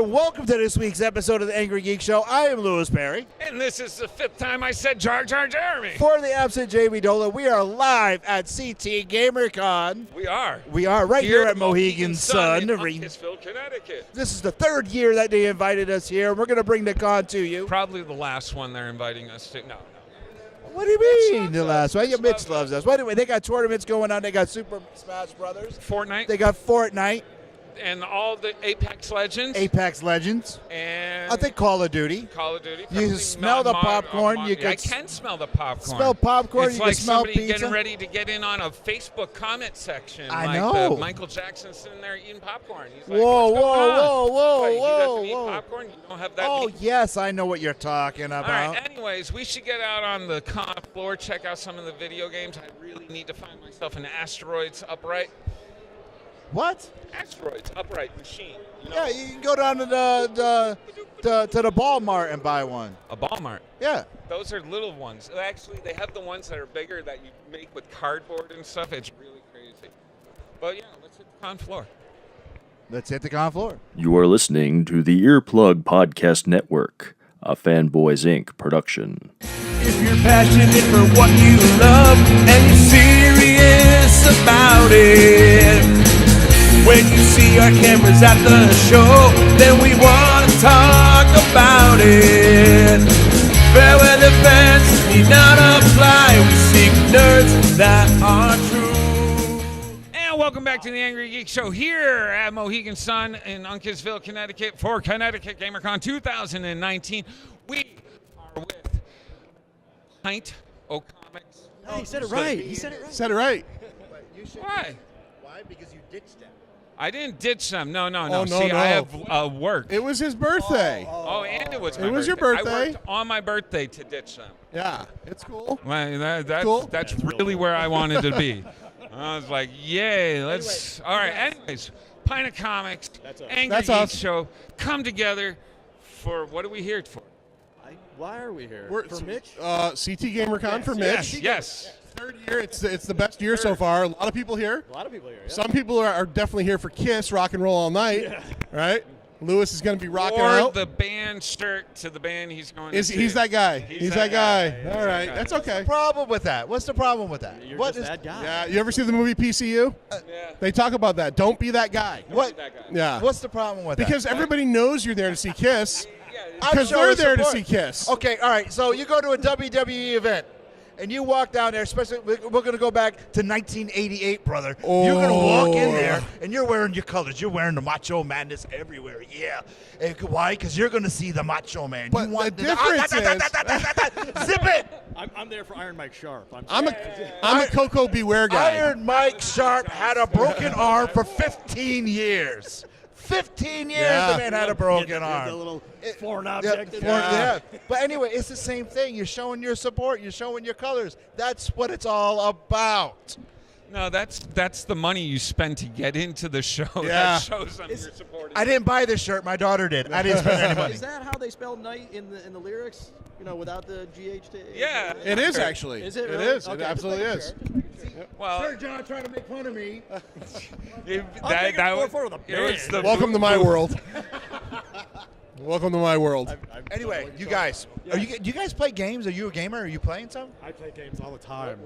and welcome to this week's episode of the Angry Geek Show. I am Louis Perry. And this is the 5th time I said Jar Jar Jeremy. For the absent Jamie Dolan, we are live at CT GAMERCon. We are. We are right here at Mohegan Sun in Uncasville, Connecticut. This is the third year that they invited us here. We're going to bring the con to you. Probably the last one they're inviting us to. No. What do you mean the last one? Yeah, Mitch loves us. By the way, they got tournaments going on. They got Super Smash Brothers. Fortnite. They got Fortnite. And all the Apex Legends. Apex Legends. And I think Call of Duty. Call of Duty. You can smell the popcorn. I can smell the popcorn. Smell popcorn. It's you like can smell somebody pizza. getting ready to get in on a Facebook comment section. I like know. Michael Jackson sitting there eating popcorn. He's like, whoa, what's going on? whoa, Like, whoa, he doesn't whoa. eat popcorn. You don't have that. Oh, meat. yes, I know what you're talking about. All right, anyways, we should get out on the con floor, check out some of the video games. I really need to find myself an Asteroids Upright. What? Asteroids Upright machine. You know? Yeah, you can go down to the Ball Mart and buy one. A Ball Mart. Yeah. Those are little ones. Actually, they have the ones that are bigger that you make with cardboard and stuff. It's really crazy. But yeah, let's hit the con floor. Let's hit the con floor. You are listening to the Earplug Podcast Network, a Fanboys Inc. production. If you're passionate for what you love and you're serious about it, when you see our cameras at the show, then we want to talk about it. Fair weather fans need not apply. We seek nerds that are true. And welcome back to the Angry Geek Show here at Mohegan Sun in Uncasville, Connecticut for Connecticut GamerCon 2019. We are with Pint O'Comics. No, he said it right. He said it right. Said it right. Why? Why? Because you ditched them. I didn't ditch them. No. Oh, no, See, no. I have work. It was his birthday. Oh, and it was my It was your birthday. birthday. I worked on my birthday to ditch them. Yeah, it's cool. Well, that's Cool. that's really where I wanted to be. I was like, yay, let's. All right, anyways, Pint of Comics, Angry That's Geeks us. Show, come together for, what are we here for? Why are we here? We're For Mitch? CT GamerCon for Mitch. Yes. Third year. It's the best year so far. A lot of people here. A lot of people here. Yeah. Some people are definitely here for Kiss, Rock and Roll All Night. Right? Lewis is going to be rocking Or out. the band shirt to the band he's going to see. He's that guy. He's that guy. He's All right, that guy. that's okay. Problem with that? What's the problem with that? You're What just is that guy. Yeah, you ever see the movie PCU? Yeah. They talk about that. Don't be that guy. what? That guy. Yeah. What's the problem with Because that? everybody knows you're there to see Kiss. I'm Because showing they're there to support. see Kiss. Okay, all right. So you go to a WWE event, and you walk down there. Especially, we're going to go back to 1988, brother. You're going to walk in there, and you're wearing your colors. You're wearing the Macho Madness everywhere. Yeah. And why? Because you're going to see the Macho Man. But you want the difference zip it. I'm there for Iron Mike Sharp. I'm a Coco Beware guy. Iron Mike Sharp had a broken arm for 15 years. 15 years Yeah. the man had a broken The arm. little foreign Yeah, object. yeah. But anyway, it's the same thing. You're showing your support. You're showing your colors. That's what it's all about. No, that's the money you spend to get into the show. Yeah. That shows them you're supporting. I didn't buy this shirt. My daughter did. I didn't spend any money. Is that how they spell night in the lyrics? You know, without the GHT? Yeah. It is actually. Is it It really? is. Okay, It just absolutely making is. sure. Well, John trying to make fun of me. that was, for the it was the Welcome to my world. Welcome to my world. Anyway, you guys, do you guys play games? Are you a gamer? Are you playing some? I play games all the time.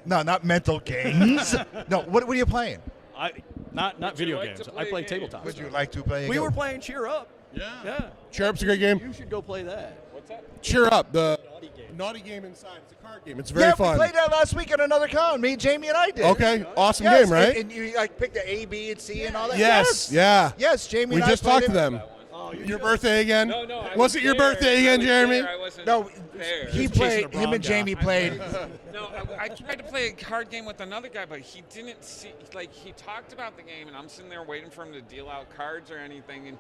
No, not mental games. No, what are you playing? Not Would you video like games. to I play play games? tabletop. Would you stuff. like to play? We were playing Cheer Up. Yeah. Chirp's a great game. You should go play that. What's that? Cheer Up, the naughty game inside. It's a card game. It's very Yeah, fun. we played that last week at another con. Me, Jamie, and I did. Okay, awesome Yes, game, right? And you like picked the A, B, and C and all that. Yes, yeah. Yes, Jamie. We and just I played talked to it. them. Your birthday again? No, I Was it your there. birthday I again, was Jeremy? there. I wasn't No, there. he Chasing played. a brown Him and guy. Jamie played. No, I tried to play a card game with another guy, but he didn't see. Like, he talked about the game, and I'm sitting there waiting for him to deal out cards or anything, and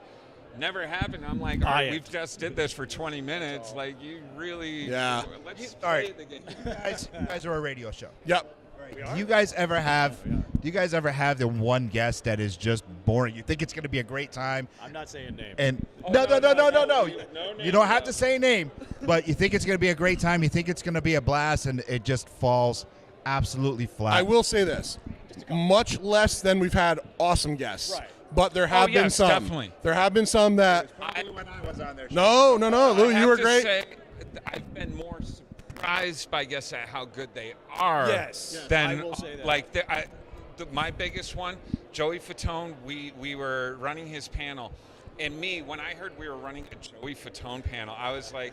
never happened. I'm like, all right, we've just did this for 20 minutes. Like, you really. Yeah. Let's All right. play the game. You guys are a radio show. Yep. Do you guys ever have? Do you guys ever have the one guest that is just boring? You think it's going to be a great time, I'm not saying names. and no. No You don't have name, to say name, but you think it's going to be a great time. You think it's going to be a blast, and it just falls absolutely flat. I will say this. Much less than we've had awesome guests. Right. but there have been yes, some. definitely. There have been some that. When I was on there. No, Lou, I you have were to great. say, I've been more surprised by, I guess, at how good they are. Yes, Than I will say that. like my biggest one, Joey Fatone. We were running his panel, and when I heard we were running a Joey Fatone panel, I was like,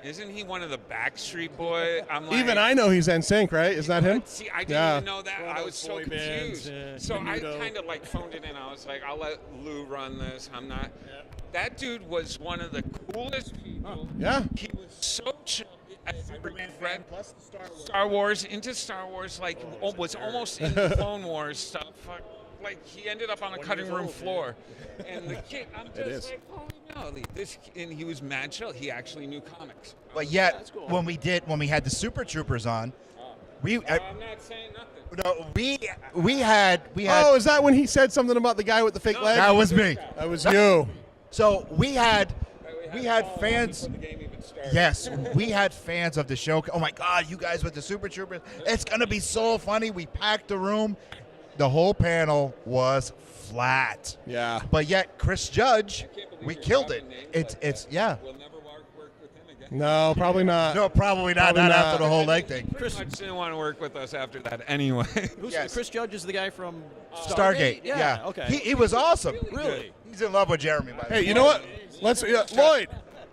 isn't he one of the Backstreet Boys? I'm like, Even I know he's NSYNC, right? Is that him? See, I didn't Yeah. even know that. One of I those was so boy bands, confused. yeah. So I Menudo. kind of like phoned it in. I was like, I'll let Lou run this. I'm not. That dude was one of the coolest people. Yeah. He was so chill. I read Star Wars, into Star Wars, like was almost into Clone Wars stuff. Like he ended up on the cutting room floor, and the kid, I'm just like, holy moly! And he was mad chill. He actually knew comics. But yet, when we had the Super Troopers on, I'm not saying nothing. no, we had. Oh, is that when he said something about the guy with the fake leg? That was me. That was you. So we had fans. Before the game even started. Yes, we had fans of the show. Oh my God, you guys with the Super Troopers! It's gonna be so funny. We packed the room. The whole panel was flat. Yeah. But yet, Chris Judge, Can't believe we you're killed it. dropping names It's like it's that. yeah. We'll never work with him again. No, probably not. No, probably not. Probably Not not. after the whole leg thing. Pretty much didn't want to work with us after that anyway. Who's Yes. Chris Judge is the guy from Stargate. Yeah. Okay. He was awesome. Really? He's in love with Jeremy. By the way. Hey, you know what? Let's Lloyd,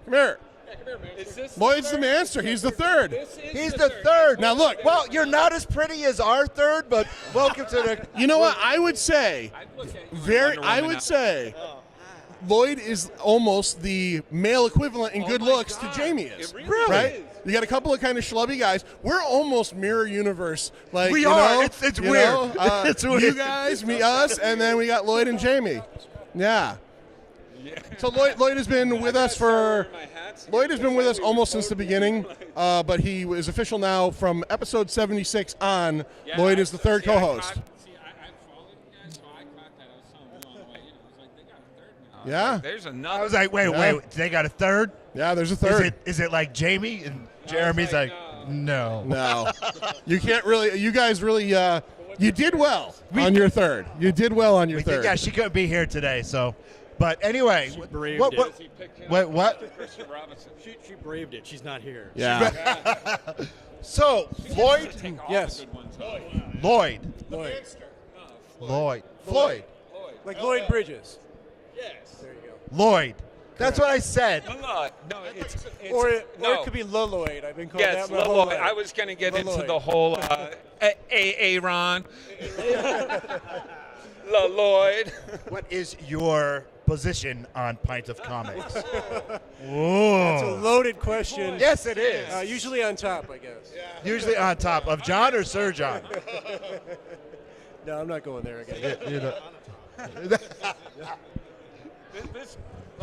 come here. Lloyd's the master. He's the third. He's the third. Now look. Well, you're not as pretty as our third, but welcome to the. You know what? I would say, Wonder I Woman would out. say, Lloyd is almost the male equivalent in good my looks God. to Jamie is. It really right? is. You got a couple of kind of schlubby guys. We're almost mirror universe. Like We you are. know, It's you weird. know, It's You weird. guys, me, us, and then we got Lloyd and Jamie. Yeah. So Lloyd has been with us for. Lloyd has been with us almost since the beginning, but he is official now from episode 76 on. Yeah, Lloyd is the third see, I co-host. I followed you guys, so I caught that. I was telling you on the way in. I was like, they got a third now. I was Yeah. like, there's another. I was like, wait, they got a third? Yeah, there's a third. Is it like Jamie? And Jeremy's like, no. No, you can't really. You guys really. You did well on your third. You did well on your third. Yeah, she couldn't be here today, so. But anyway, braved what? it. He picked him Wait, up what? after Christian Robinson. She braved it. She's not here. Yeah. So Floyd, Take all Yes. the good ones. Lloyd, Lloyd. Floyd, Like Lloyd Bridges. Lloyd. That's what I said. No, it's Or it no. could be Lloyd. I've been called Yes, that my whole Lloyd. life. I was going to get into Lloyd. the whole Ron. Lloyd. What is your position on Pint of Comics? That's a loaded question. Yes, it is. Usually on top, I guess. Usually on top of John or Sir John. No, I'm not going there again. You know.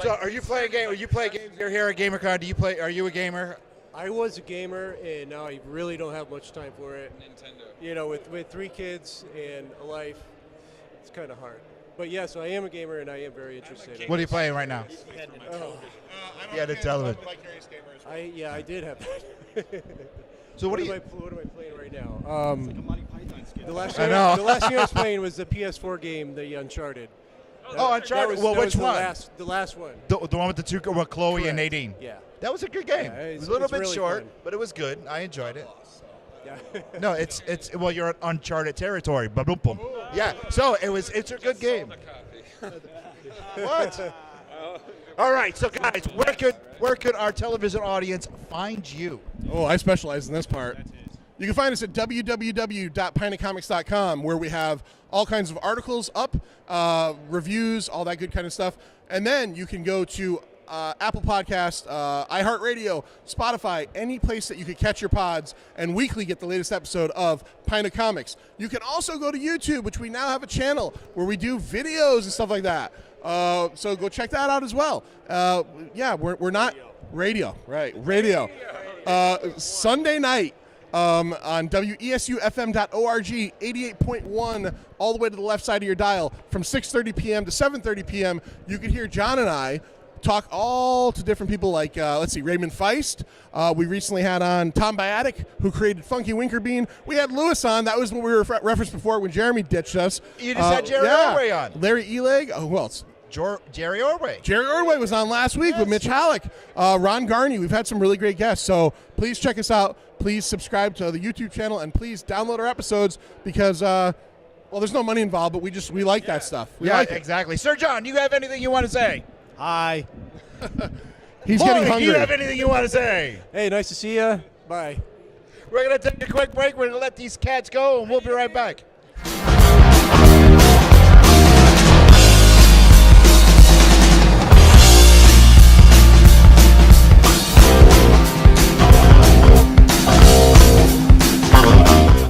So, are you playing game? You play games? You're here at GamerCon. Do you play? Are you a gamer? I was a gamer, and now I really don't have much time for it. Nintendo. You know, with 3 kids and a life, it's kind of hard. But yes, I am a gamer, and I am very interested. What are you playing right now? Yeah, the television. I did have that. So what do you? What am I playing right now? Monty Python skit. The last I thing know. the last thing I was playing was the PS4 game, the Uncharted. Oh, Uncharted. Well, that which was one? The last one. The one with the two, with Chloe and Correct. Nadine. Yeah. That was a good game. Yeah, it it's- was a little it's bit really short, fun. but it was good. I enjoyed it. Yeah. No, it's well, you're in uncharted territory. Boom, boom, boom. Yeah. So it's a good game. What? All right, so guys, where could our television audience find you? Oh, I specialize in this part. You can find us at www.pintofcomics.com, where we have all kinds of articles up, reviews, all that good kind of stuff. And then you can go to Apple Podcast, iHeartRadio, Spotify, any place that you could catch your pods, and weekly get the latest episode of Pint of Comics. You can also go to YouTube, which we now have a channel where we do videos and stuff like that. So go check that out as well. Yeah, we're not radio, right? Radio. Sunday night. On WESUFM.org, 88.1, all the way to the left side of your dial, from 6:30 p.m. to 7:30 p.m. You can hear John and I talk all to different people like, let's see, Raymond Feist. We recently had on Tom Biatic, who created Funky Winkerbean. We had Lewis on. That was what we referenced before when Jeremy ditched us. You just had Jerry Orway on. Larry Eleg. Oh, who else? Jerry Orway. Jerry Orway was on last week with Mitch Halleck. Ron Garney. We've had some really great guests. So please check us out. Please subscribe to the YouTube channel, and please download our episodes because, well, there's no money involved, but we like that stuff. We like it. Exactly. Sir John, you have anything you want to say? Hi. He's getting hungry. Do you have anything you want to say? Hey, nice to see you. Bye. We're going to take a quick break. We're going to let these cats go, and we'll be right back.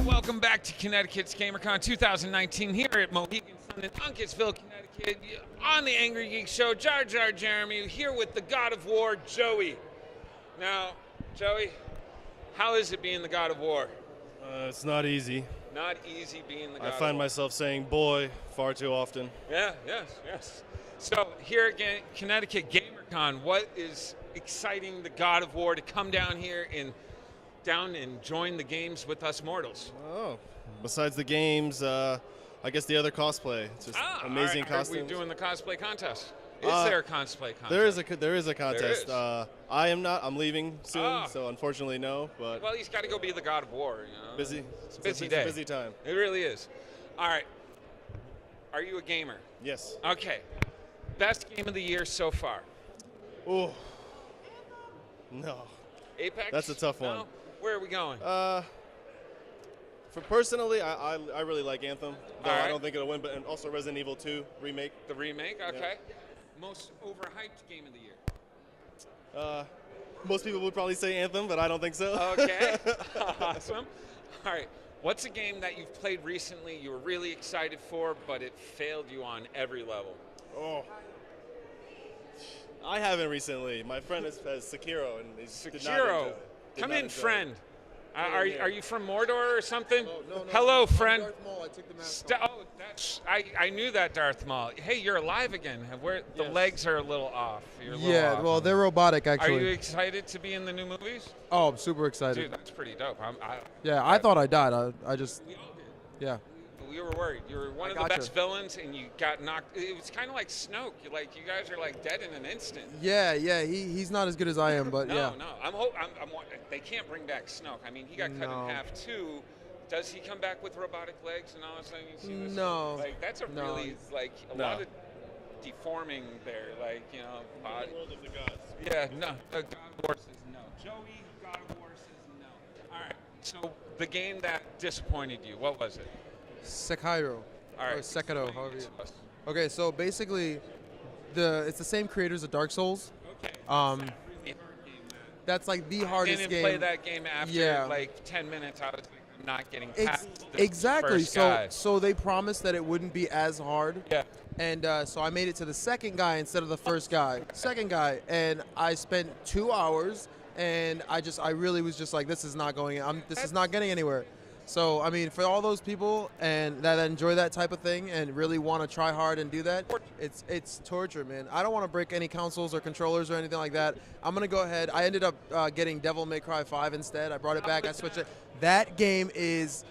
Welcome back to Connecticut's GamerCon 2019 here at Mohegan Sun in Uncasville, Connecticut, on the Angrygeeks show. Jar Jar Jeremy here with the God of War, Joey. Now, Joey, how is it being the God of War? It's not easy. Not easy being the God of War. I find myself saying boy far too often. Yeah, yes. So here again, Connecticut GamerCon, what is exciting the God of War to come down here and join the games with us mortals? Oh, besides the games, I guess the other cosplay. It's just amazing costumes. Are we doing the cosplay contest? Is there a cosplay contest? There is a contest. There is. I am not. I'm leaving soon, so unfortunately no. But well, he's got to go be the God of War. You know? Busy. It's a busy day. It's a busy time. It really is. All right. Are you a gamer? Yes. Okay. Best game of the year so far? Oh. No. Apex? That's a tough one. No? Where are we going? For personally, I really like Anthem. Though All right. I don't think it'll win, but and also Resident Evil 2 remake. The remake, okay. Yeah. Most overhyped game of the year? Most people would probably say Anthem, but I don't think so. Okay. Awesome. All right. What's a game that you've played recently you were really excited for, but it failed you on every level? Oh. I haven't recently. My friend has Sekiro, and he did not enjoy it. Come in, friend. Are you from Mordor or something? No, Hello, I'm friend. Darth Maul. I took the mask off. I knew that, Darth Maul. Hey, you're alive again. The legs are a little off. You're a little Yeah, off. well, they're robotic, actually. Are you excited to be in the new movies? Oh, I'm super excited. Dude, that's pretty dope. I thought I died. I just, We all did. yeah. We were worried. You were one of the best villains, and you got knocked. It was kind of like Snoke. You guys are like dead in an instant. Yeah, he's not as good as I am, but No, yeah. no. They can't bring back Snoke. I mean, he got cut in half too. Does he come back with robotic legs and all of a sudden you see this? No. Like that's a really lot of deforming there. Like body. The world of the gods. Yeah, no. God of War says no. Joey, God of War says no. All right. So the game that disappointed you, what was it? Sekiro. All right. Or Sekiro, explain however it you. to us. Okay, so basically, it's the same creators of Dark Souls. Okay. That's like the hardest I didn't game. play that game after like 10 minutes. I was like, I'm not getting past this Exactly. first guy. So they promised that it wouldn't be as hard. Yeah. And so I made it to the second guy instead of the first guy. And I spent 2 hours, and I really was just like, this is not going. This is not getting anywhere. So I mean, for all those people and that enjoy that type of thing and really want to try hard and do that, it's torture, man. I don't want to break any consoles or controllers or anything like that. I'm gonna go ahead. I ended up getting Devil May Cry 5 instead. I brought it back. I switched it. That game is,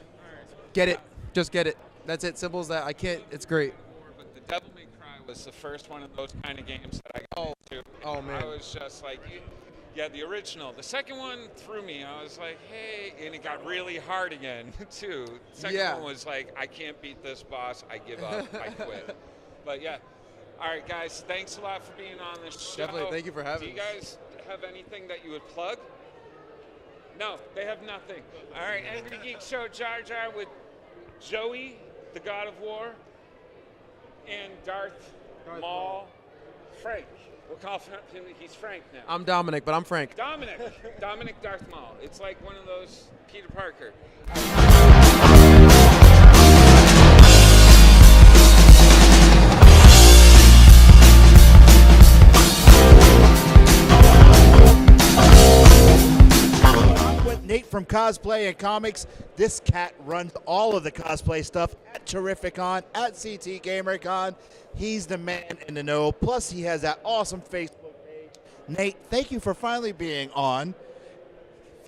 get it, just get it. That's it. Simple as that. I can't. It's great. But the Devil May Cry was the first one of those kind of games that I got into. Oh man. I was just like, yeah, the original. The second one threw me. I was like, hey, and it got really hard again too. The second one was like, I can't beat this boss. I give up. I quit. But yeah. All right, guys. Thanks a lot for being on this show. Definitely. Thank you for having us. Do you guys have anything that you would plug? No, they have nothing. All right, Angrygeeks show Jar Jar with Joey, the God of War, and Darth Maul, Frank. We'll call him, he's Frank now. I'm Dominic, but I'm Frank. Dominic Darth Maul. It's like one of those Peter Parker. With Nate from Cosplay and Comics. This cat runs all of the cosplay stuff at TerrifiCon, at CT GamerCon. He's the man in the know. Plus, he has that awesome Facebook Nate, thank you for finally being on.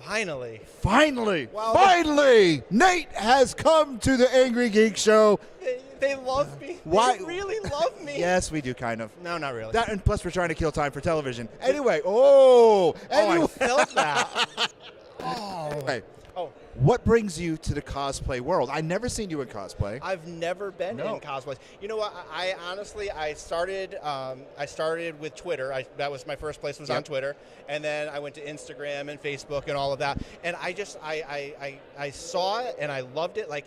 Finally. Finally. Wow. Finally. Nate has come to the Angry Geek Show. They love me. Why? They really love me. Yes, we do, kind of. No, not really. That, and plus, we're trying to kill time for television. Anyway, anyway. I felt that. Anyway, Oh. what brings you to the cosplay world? I've never seen you in cosplay. I've never been in cosplay. You know what? I honestly, I started with Twitter. That was my first place was on Twitter, and then I went to Instagram and Facebook and all of that. And I just, I saw it and I loved it. Like,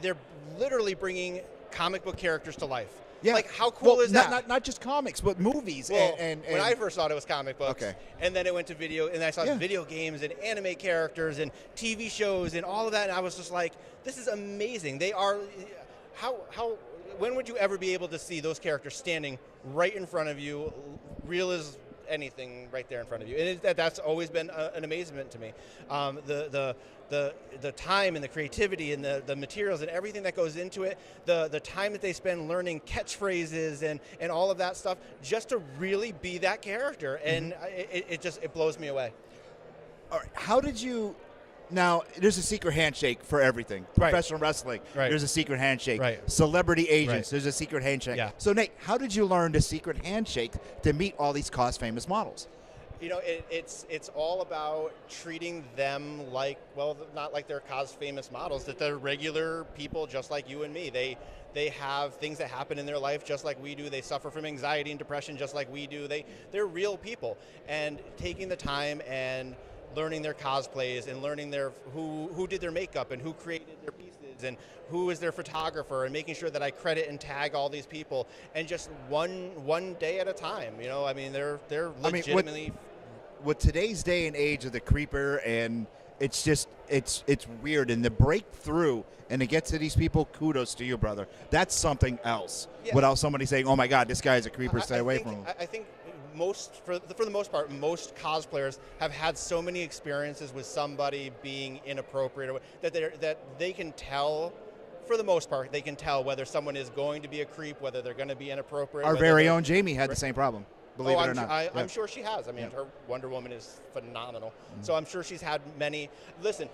they're literally bringing comic book characters to life. Yeah. Like, how cool is that? Not just comics, but movies. Well, and when I first thought it was comic books, and then it went to video, and I saw video games and anime characters and TV shows and all of that, and I was just like, this is amazing. They are, when would you ever be able to see those characters standing right in front of you, real as anything right there in front of you? And that's always been an amazement to me. The time and the creativity and the materials and everything that goes into it, the time that they spend learning catchphrases and all of that stuff, just to really be that character, and it blows me away. All right, how did you? Now, there's a secret handshake for everything. Professional wrestling, there's a secret handshake. Celebrity agents, there's a secret handshake. Yeah. So, Nate, how did you learn the secret handshake to meet all these famous models? You know, it's all about treating them like, well, not like they're famous models, that they're regular people just like you and me. They have things that happen in their life just like we do. They suffer from anxiety and depression just like we do. They're real people. And taking the time and learning their cosplays and learning who did their makeup and who created their pieces and who is their photographer, and making sure that I credit and tag all these people, and just one day at a time. You know, I mean, they're legitimately. With today's day and age of the creeper, and it's just it's weird, and the breakthrough and to get to these people, kudos to you, brother. That's something else. Yeah. Without somebody saying, "Oh my God, this guy's a creeper, stay away from him." I think for the most part, most cosplayers have had so many experiences with somebody being inappropriate, or that they can tell. For the most part, they can tell whether someone is going to be a creep, whether they're going to be inappropriate. Our very own Jamie had the same problem. Believe it or not. I'm sure she has. I mean, her Wonder Woman is phenomenal. So I'm sure she's had many. Listen,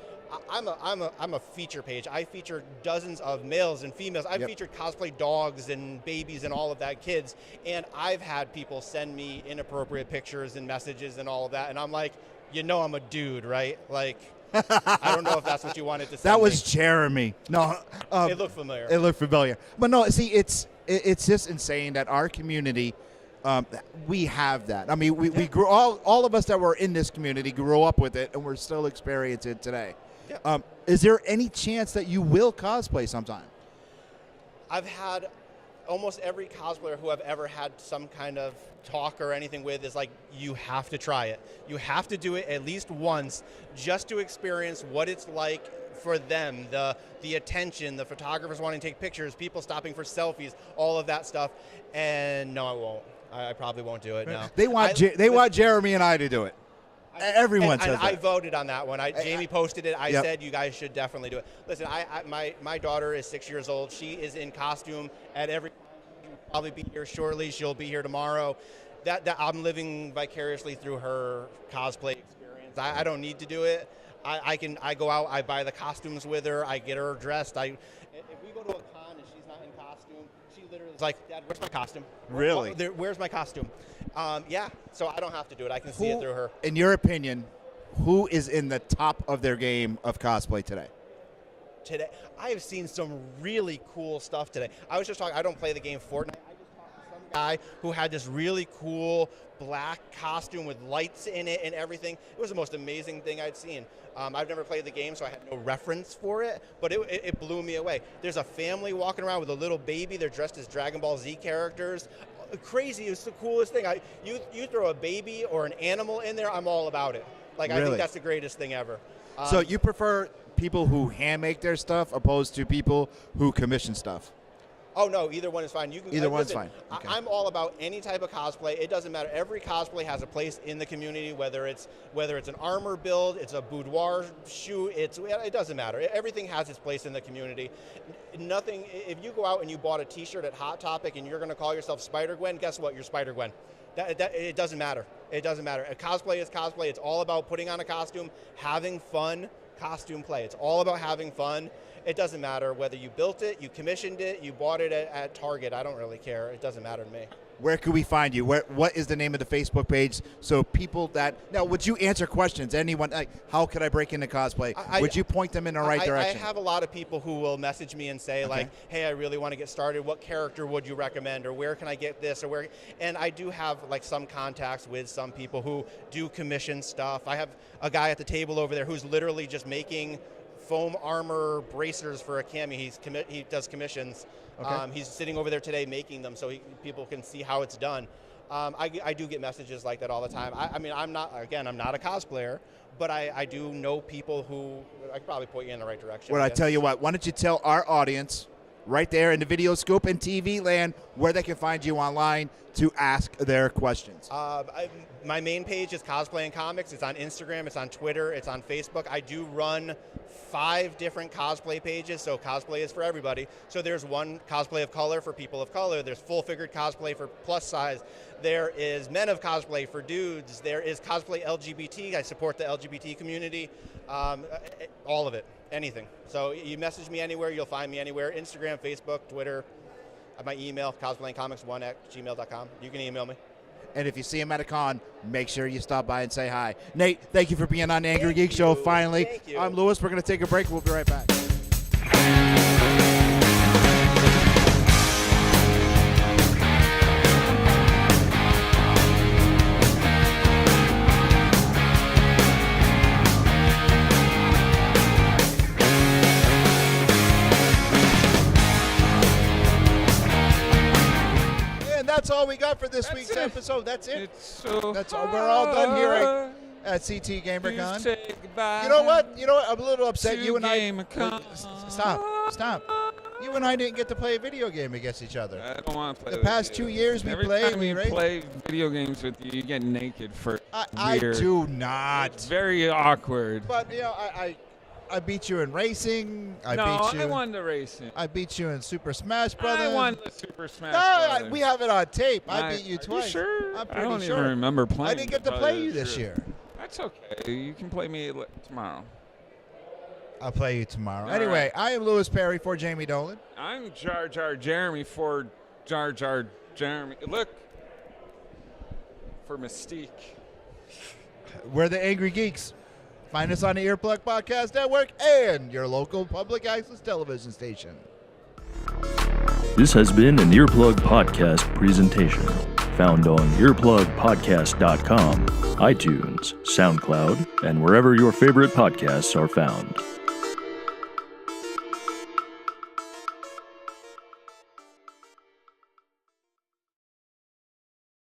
I'm a feature page. I feature dozens of males and females. I've featured cosplay dogs and babies and all of that, kids. And I've had people send me inappropriate pictures and messages and all of that. And I'm like, you know, I'm a dude, right? Like, I don't know if that's what you wanted to say. That was Jeremy. No, it looked familiar. It looked familiar. But no, see, it's just insane that our community. We have that. I mean, we grew all of us that were in this community grew up with it, and we're still experiencing it today. Yeah. Is there any chance that you will cosplay sometime? I've had almost every cosplayer who I've ever had some kind of talk or anything with is like, you have to try it. You have to do it at least once just to experience what it's like for them, the attention, the photographers wanting to take pictures, people stopping for selfies, all of that stuff. And no, I won't. I probably won't do it now. They want Jeremy and I to do it. Everyone says that. I voted on that one. Jamie posted it. I said you guys should definitely do it. Listen, my daughter is 6 years old. She is in costume at every. She'll probably be here shortly. She'll be here tomorrow. That I'm living vicariously through her cosplay experience. I don't need to do it. I go out. I buy the costumes with her. I get her dressed. If we go to a con and she's not in costume, she literally is like, "Dad, where's my costume? Really? Where's my costume?" Yeah, so I don't have to do it. I can see it through her. In your opinion, who is in the top of their game of cosplay today? Today, I have seen some really cool stuff today. I was just talking. I don't play the game Fortnite. I just talked to some guy who had this really cool black costume with lights in it and everything. It was the most amazing thing I'd seen. I've never played the game, so I had no reference for it, but it blew me away. There's a family walking around with a little baby. They're dressed as Dragon Ball Z characters. Crazy. It's the coolest thing. You throw a baby or an animal in there, I'm all about it. Like, really? I think that's the greatest thing ever. So you prefer people who hand make their stuff opposed to people who commission stuff? Oh no, either one is fine. Either one's fine. Okay. I'm all about any type of cosplay. It doesn't matter. Every cosplay has a place in the community. Whether it's an armor build, it's a boudoir shoe. It doesn't matter. Everything has its place in the community. Nothing. If you go out and you bought a T-shirt at Hot Topic and you're going to call yourself Spider-Gwen, guess what? You're Spider-Gwen. It doesn't matter. It doesn't matter. Cosplay is cosplay. It's all about putting on a costume, having fun, costume play. It's all about having fun. It doesn't matter whether you built it, you commissioned it, you bought it at Target. I don't really care. It doesn't matter to me. Where can we find you? What is the name of the Facebook page? So people that now, would you answer questions? Anyone like, how could I break into cosplay? Would you point them in the right direction? I have a lot of people who will message me and say like, "Hey, I really want to get started. What character would you recommend, or where can I get this, or where?" And I do have like some contacts with some people who do commission stuff. I have a guy at the table over there who's literally just making foam armor bracers for a cami. He does commissions. He's sitting over there today making them so people can see how it's done. I do get messages like that all the time. I mean, I'm not a cosplayer, but I do know people who I could probably point you in the right direction. Well, I tell you what, why don't you tell our audience right there in the Video Scoop and TV land where they can find you online to ask their questions. My main page is Cosplay and Comics. It's on Instagram, it's on Twitter, it's on Facebook. I do run 5 different cosplay pages, so cosplay is for everybody. So there's one cosplay of color for people of color. There's full figured cosplay for plus size. There is men of cosplay for dudes. There is cosplay LGBT. I support the LGBT community. All of it, anything. So you message me anywhere, you'll find me anywhere. Instagram, Facebook, Twitter. My email, cosplayandcomics1@gmail.com. You can email me. And if you see him at a con, make sure you stop by and say hi. Nate, thank you for being on the Angry Geek Show finally. Thank you. I'm Lewis. We're going to take a break. We'll be right back. That's all we got for this week's episode. That's it. That's all. We're all done here at CT GAMERCon. You know what? I'm a little upset. You and I. Stop. You and I didn't get to play a video game against each other. I don't want to play. The past 2 years we played. Every time we play video games with you, you get naked for. I do not. It's very awkward. But I beat you in racing. I won the racing. I beat you in Super Smash Brothers. I won the Super Smash Brothers. We have it on tape. I beat you twice. You sure? I'm pretty I don't sure. even remember playing. I didn't get to play you this year. That's okay. You can play me tomorrow. I'll play you tomorrow. Anyway, I am Lewis Perry for Jamie Dolan. I'm Jar Jar Jeremy for Jar Jar Jeremy. Look, for Mystique. We're the Angry Geeks. Find us on the Earplug Podcast Network and your local public access television station. This has been an Earplug Podcast presentation. Found on earplugpodcast.com, iTunes, SoundCloud, and wherever your favorite podcasts are found.